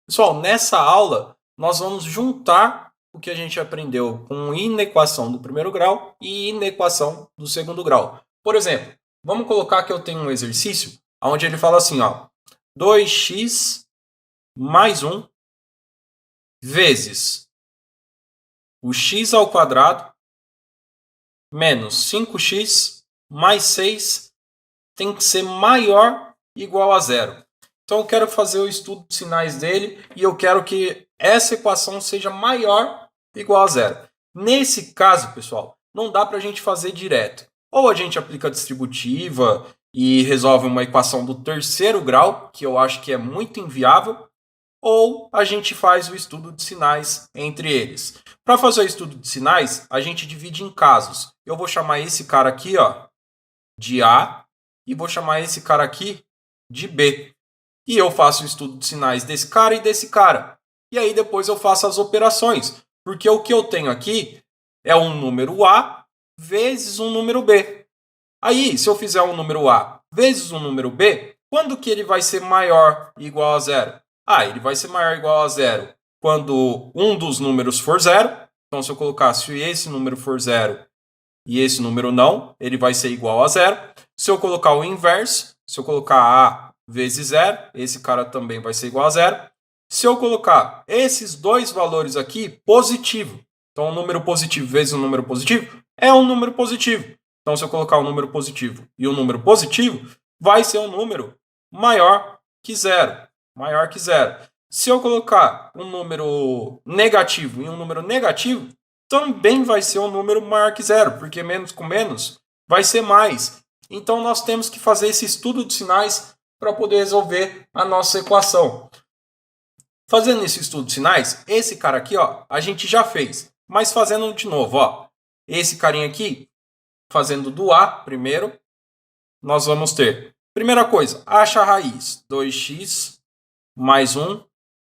Pessoal, nessa aula nós vamos juntar o que a gente aprendeu com inequação do primeiro grau e inequação do segundo grau. Por exemplo, vamos colocar que eu tenho um exercício onde ele fala assim, ó, 2x mais 1 vezes o x ao quadrado menos 5x mais 6 tem que ser maior ou igual a zero. Então eu quero fazer o estudo de sinais dele e eu quero que essa equação seja maior ou igual a zero. Nesse caso, pessoal, não dá para a gente fazer direto. Ou a gente aplica a distributiva e resolve uma equação do terceiro grau, que eu acho que é muito inviável, ou a gente faz o estudo de sinais entre eles. Para fazer o estudo de sinais, a gente divide em casos. Eu vou chamar esse cara aqui, ó, de A e vou chamar esse cara aqui de B. E eu faço o estudo de sinais desse cara e desse cara. E aí depois eu faço as operações. Porque o que eu tenho aqui é um número A vezes um número B. Aí, se eu fizer um número A vezes um número B, quando que ele vai ser maior ou igual a zero? Ah, ele vai ser maior ou igual a zero quando um dos números for zero. Então, se eu colocar, se esse número for zero e esse número não, ele vai ser igual a zero. Se eu colocar o inverso, se eu colocar A vezes zero, esse cara também vai ser igual a zero. Se eu colocar esses dois valores aqui, positivo, então um número positivo vezes um número positivo, é um número positivo. Então, se eu colocar um número positivo e um número positivo, vai ser um número maior que zero. Maior que zero. Se eu colocar um número negativo e um número negativo, também vai ser um número maior que zero, porque menos com menos vai ser mais. Então, nós temos que fazer esse estudo de sinais para poder resolver a nossa equação. Fazendo esse estudo de sinais, esse cara aqui, ó, a gente já fez. Mas fazendo de novo, ó, esse carinha aqui, fazendo do A primeiro, nós vamos ter, primeira coisa, acha a raiz, 2x mais 1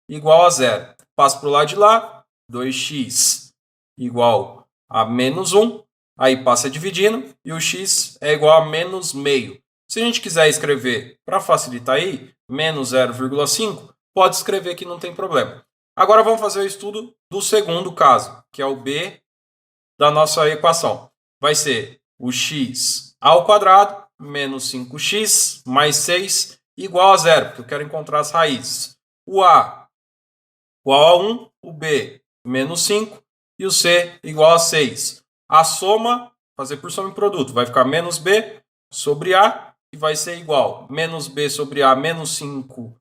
igual a zero. Passo para o lado de lá, 2x igual a menos 1, aí passa dividindo, e o x é igual a menos meio. Se a gente quiser escrever, para facilitar aí, menos 0,5, pode escrever que não tem problema. Agora vamos fazer o estudo do segundo caso, que é o b da nossa equação. Vai ser o x ao quadrado menos 5x mais 6 igual a zero, porque eu quero encontrar as raízes. O a igual a 1, o b menos 5 e o c igual a 6. A soma, fazer por soma e produto, vai ficar menos b sobre a e vai ser igual menos b sobre a menos 5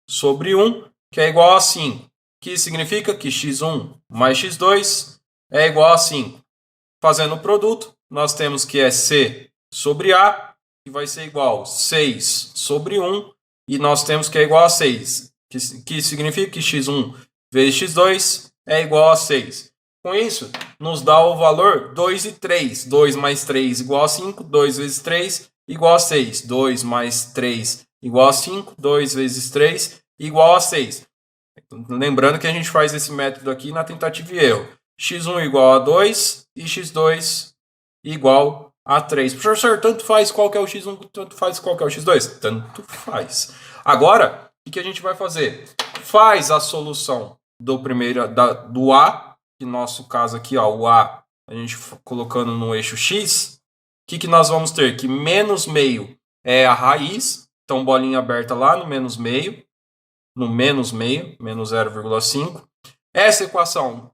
sobre 1, que é igual a 5. Que significa que x1 mais x2 é igual a 5. Fazendo o produto, nós temos que é c sobre a, que vai ser igual a 6 sobre 1, e nós temos que é igual a 6, que significa que x1 vezes x2 é igual a 6. Com isso, nos dá o valor 2 e 3. 2 mais 3 igual a 5, 2 vezes 3 igual a 6. 2 mais 3 igual a 5, 2 vezes 3 igual a 6. Lembrando que a gente faz esse método aqui na tentativa e erro. x1 igual a 2 e x2 igual a 3. Professor, tanto faz qual que é o x1, tanto faz qual que é o x2? Tanto faz. Agora, o que a gente vai fazer? Faz a solução do primeiro do A, que no nosso caso aqui, ó, o A, a gente colocando no eixo x, o que nós vamos ter? Que menos meio é a raiz, então bolinha aberta lá no menos meio, menos 0,5. Essa equação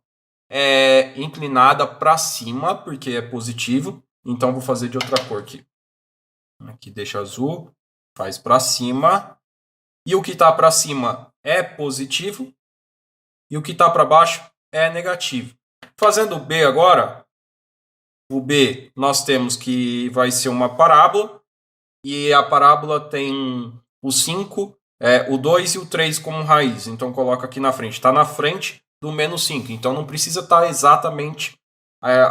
é inclinada para cima, porque é positivo. Então, vou fazer de outra cor aqui. Aqui deixa azul, faz para cima. E o que está para cima é positivo. E o que está para baixo é negativo. Fazendo o B agora, o B nós temos que vai ser uma parábola. E a parábola tem o 5, o 2 e o 3 como raiz. Então, coloca aqui na frente. Está na frente do menos 5. Então, não precisa estar exatamente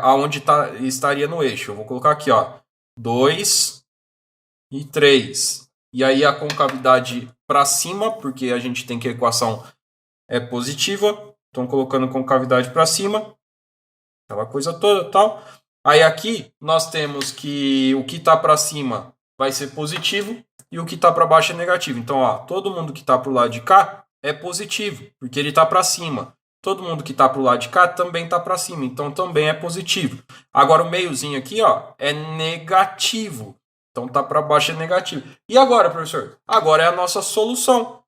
aonde estaria no eixo. Eu vou colocar aqui, ó, 2 e 3. E aí a concavidade para cima, porque a gente tem que a equação é positiva. Então, colocando concavidade para cima. Aquela coisa toda tal. Aí aqui nós temos que o que está para cima vai ser positivo e o que está para baixo é negativo. Então, ó, todo mundo que está para o lado de cá é positivo, porque ele está para cima. Todo mundo que está para o lado de cá também está para cima, então também é positivo. Agora o meiozinho aqui, ó, é negativo. Então tá para baixo é negativo. E agora, professor? Agora é a nossa solução.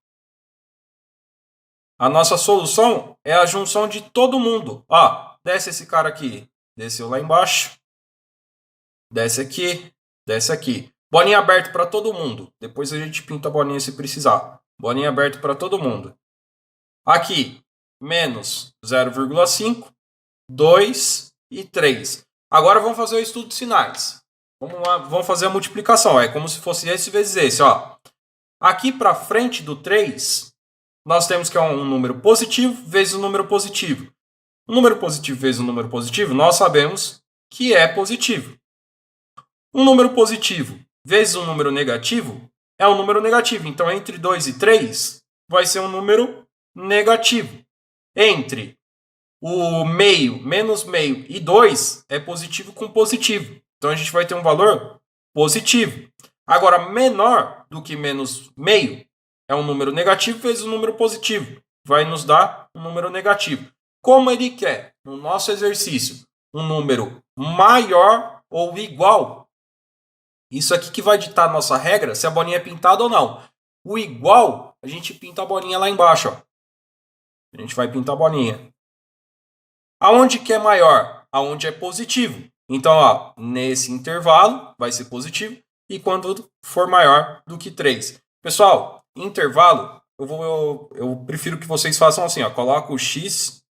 A nossa solução é a junção de todo mundo. Ó, desce esse cara aqui. Desceu lá embaixo. Desce aqui. Desce aqui. Bolinha aberta para todo mundo. Depois a gente pinta a bolinha se precisar. Bolinha aberta para todo mundo. Aqui, menos 0,5, 2 e 3. Agora vamos fazer o estudo de sinais. Vamos lá, vamos fazer a multiplicação. É como se fosse esse vezes esse. Ó. Aqui para frente do 3, nós temos que é um número positivo vezes um número positivo. Um número positivo vezes um número positivo, nós sabemos que é positivo. Um número positivo vezes um número negativo é um número negativo. Então, entre 2 e 3, vai ser um número negativo. Entre o meio, menos meio e 2 é positivo com positivo. Então, a gente vai ter um valor positivo. Agora, menor do que menos meio é um número negativo vezes um número positivo. Vai nos dar um número negativo. Como ele quer, no nosso exercício, um número maior ou igual. Isso aqui que vai ditar a nossa regra, se a bolinha é pintada ou não. O igual, a gente pinta a bolinha lá embaixo. Ó. A gente vai pintar a bolinha. Aonde que é maior? Aonde é positivo. Então, ó, nesse intervalo vai ser positivo. E quando for maior do que 3. Pessoal, intervalo, eu prefiro que vocês façam assim. Ó, coloca o x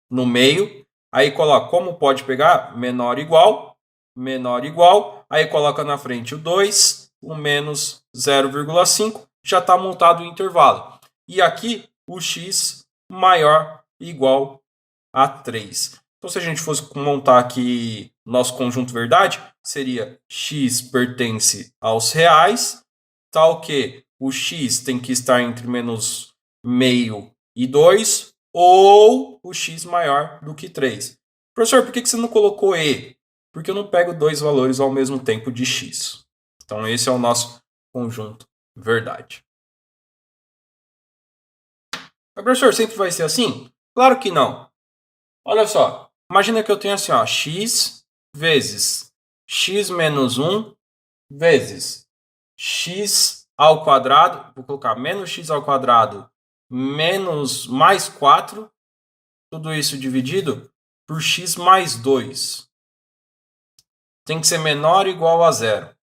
no meio. Aí coloca como pode pegar? Menor igual. Menor igual. Aí coloca na frente o 2, o menos 0,5. Já está montado o intervalo. E aqui o x maior igual a 3. Então, se a gente fosse montar aqui nosso conjunto verdade, seria x pertence aos reais, tal que o x tem que estar entre menos meio e 2, ou o x maior do que 3. Professor, por que você não colocou e? Porque eu não pego dois valores ao mesmo tempo de x. Então, esse é o nosso conjunto verdade. Mas, professor, sempre vai ser assim? Claro que não. Olha só, imagina que eu tenho assim, ó, x vezes x menos 1 vezes x ao quadrado, vou colocar menos x ao quadrado menos mais 4, tudo isso dividido por x mais 2. Tem que ser menor ou igual a 0.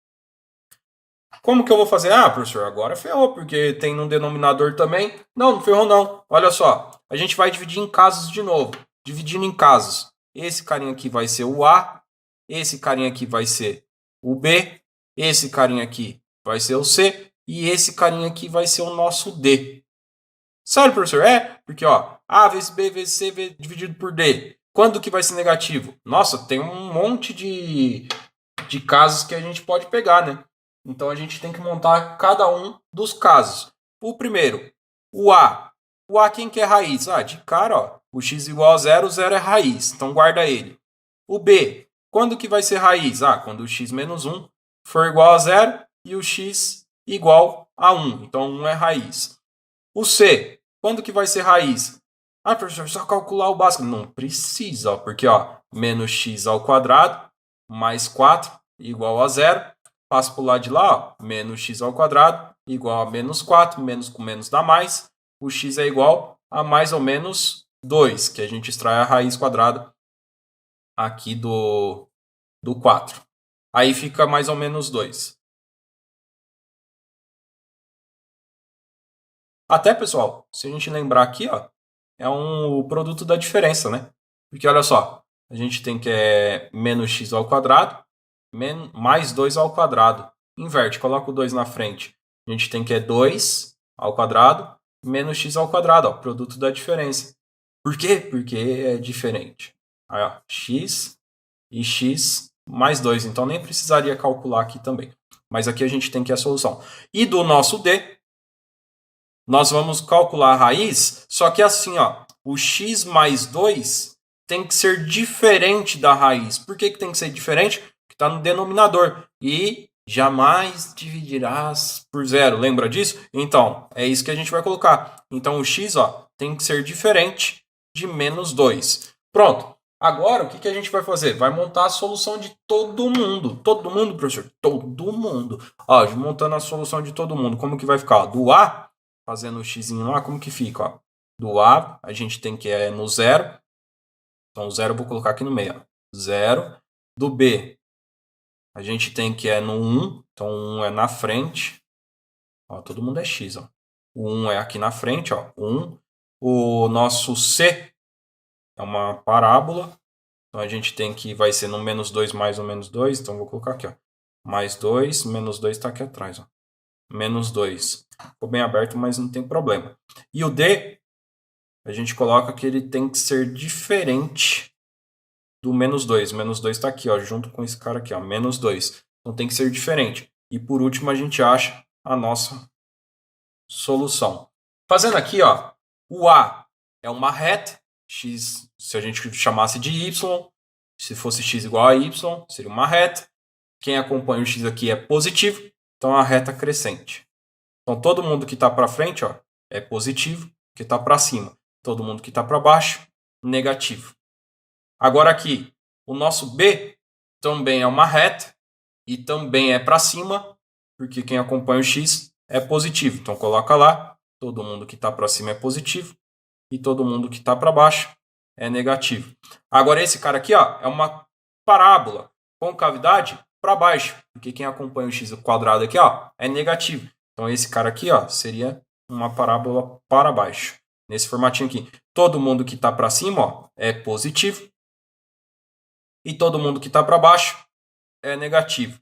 Como que eu vou fazer? Ah, professor, agora ferrou, porque tem no denominador também. Não, não ferrou não. Olha só, a gente vai dividir em casos de novo. Dividindo em casos. Esse carinha aqui vai ser o A, esse carinha aqui vai ser o B, esse carinha aqui vai ser o C, e esse carinha aqui vai ser o nosso D. Sério, professor? É, porque ó, A vezes B vezes C dividido por D. Quando que vai ser negativo? Nossa, tem um monte de casos que a gente pode pegar, né? Então a gente tem que montar cada um dos casos. O primeiro, o A. O A quem que é raiz? Ah, de cara, ó, o x igual a 0, o 0 é raiz. Então guarda ele. O B, quando que vai ser raiz? Ah, quando o x menos 1 for igual a 0 e o x igual a 1. Então 1 é raiz. O C, quando que vai ser raiz? Ah, professor, só calcular o básico. Não precisa, ó, porque ó, menos x ao quadrado mais 4 igual a 0. Passo para o lado de lá, ó, menos x ao quadrado igual a menos 4, menos com menos dá mais. O x é igual a mais ou menos 2, que a gente extrai a raiz quadrada aqui do 4. Aí fica mais ou menos 2. Até, pessoal, se a gente lembrar aqui, ó, é o produto da diferença, né? Porque olha só, a gente tem que é menos x ao quadrado mais 2 ao quadrado. Inverte, coloca o 2 na frente. A gente tem que é 2 ao quadrado menos x ao quadrado, ó, produto da diferença. Por quê? Porque é diferente. Aí, ó, x e x mais 2. Então nem precisaria calcular aqui também. Mas aqui a gente tem que a solução. E do nosso D, nós vamos calcular a raiz, só que assim, ó, o x mais 2 tem que ser diferente da raiz. Por que tem que ser diferente? Porque está no denominador. E jamais dividirás por zero. Lembra disso? Então, é isso que a gente vai colocar. Então, o x tem que ser diferente de menos 2. Pronto. Agora, o que a gente vai fazer? Vai montar a solução de todo mundo. Todo mundo, professor? Todo mundo. Montando a solução de todo mundo. Como que vai ficar? Do A, fazendo o x lá, como que fica? Do A, a gente tem que ir no zero. Então, o zero eu vou colocar aqui no meio. Zero. Do B, a gente tem que ir no 1. Então, o 1 é na frente. Todo mundo é x. O 1 é aqui na frente. 1. O nosso C é uma parábola. Então, a gente tem que vai ser no menos 2 mais o menos 2. Então, vou colocar aqui. Mais 2, menos 2 está aqui atrás. Menos 2. Ficou bem aberto, mas não tem problema. E o D, a gente coloca que ele tem que ser diferente do menos 2. Menos 2 está aqui, junto com esse cara aqui, menos 2. Então tem que ser diferente. E por último, a gente acha a nossa solução. Fazendo aqui, o A é uma reta. X, se a gente chamasse de Y, se fosse X igual a Y, seria uma reta. Quem acompanha o X aqui é positivo, então é uma reta crescente. Então todo mundo que está para frente é positivo, que está para cima. Todo mundo que está para baixo, negativo. Agora aqui, o nosso B também é uma reta e também é para cima, porque quem acompanha o X é positivo. Então coloca lá, todo mundo que está para cima é positivo e todo mundo que está para baixo é negativo. Agora esse cara aqui é uma parábola com cavidade para baixo, porque quem acompanha o X quadrado aqui é negativo. Então esse cara aqui seria uma parábola para baixo. Nesse formatinho aqui, todo mundo que está para cima é positivo e todo mundo que está para baixo é negativo.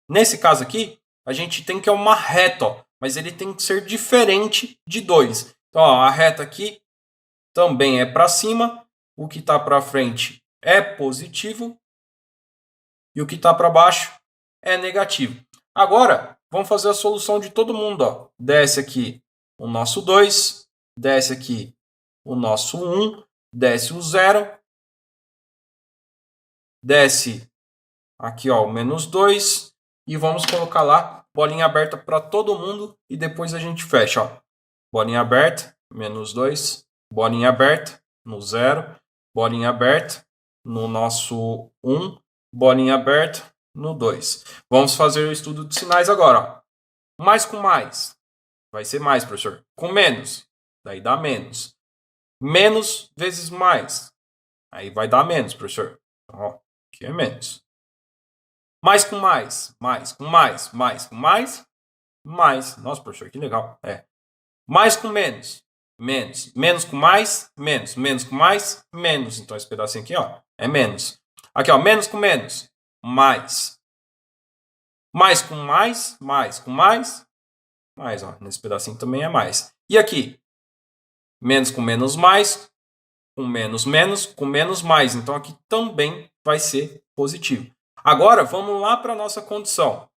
Nesse caso aqui, a gente tem que uma reta, mas ele tem que ser diferente de 2. Então a reta aqui também é para cima, o que está para frente é positivo e o que está para baixo é negativo. Agora, vamos fazer a solução de todo mundo. Desce aqui o nosso 2, desce aqui o nosso 1, desce o 0, desce aqui o menos 2 e vamos colocar lá bolinha aberta para todo mundo e depois a gente fecha. Bolinha aberta, menos 2, bolinha aberta no 0, bolinha aberta no nosso 1, bolinha aberta no 2. Vamos fazer o estudo de sinais agora. Mais com mais, vai ser mais, professor. Com menos, daí dá menos. Menos vezes mais, aí vai dar menos, professor. Então, aqui é menos. Mais com mais, mais com mais, mais com mais, mais. Nossa, professor, que legal. Mais com menos, menos. Menos com mais, menos. Menos com mais, menos. Então, esse pedacinho aqui, é menos. Aqui, menos com menos, mais. Mais com mais, mais com mais, mais. Nesse pedacinho também é mais. E aqui? Menos com menos, mais. Com menos, menos. Com menos, mais. Então, aqui também vai ser positivo. Agora, vamos lá para a nossa condição.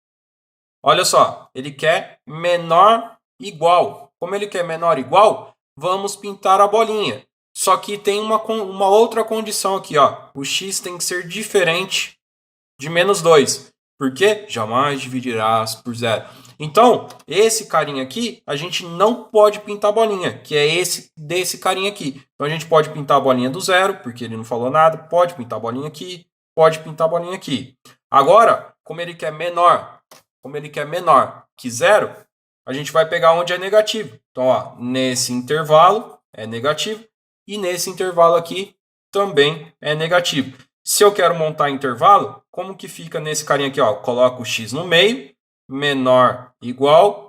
Olha só, ele quer menor igual. Como ele quer menor igual, vamos pintar a bolinha. Só que tem uma outra condição aqui. O x tem que ser diferente de menos 2. Por quê? Jamais dividirás por zero. Então, esse carinha aqui, a gente não pode pintar a bolinha, que é esse desse carinha aqui. Então, a gente pode pintar a bolinha do zero, porque ele não falou nada. Pode pintar a bolinha aqui, pode pintar a bolinha aqui. Agora, como ele quer menor que zero, a gente vai pegar onde é negativo. Então, nesse intervalo é negativo e nesse intervalo aqui também é negativo. Se eu quero montar intervalo, como que fica nesse carinha aqui? Coloco o x no meio, menor, igual,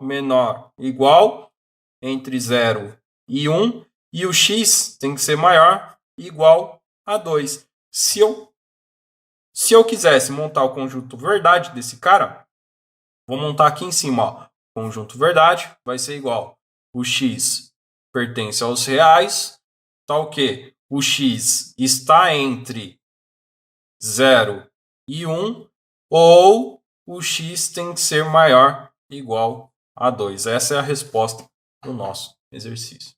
entre 0 e 1, e o x tem que ser maior, igual a 2. Se eu quisesse montar o conjunto verdade desse cara, vou montar aqui em cima, conjunto verdade, vai ser igual. O x pertence aos reais, tá o quê? O x está entre 0 e 1, ou o x tem que ser maior igual a 2. Essa é a resposta do nosso exercício.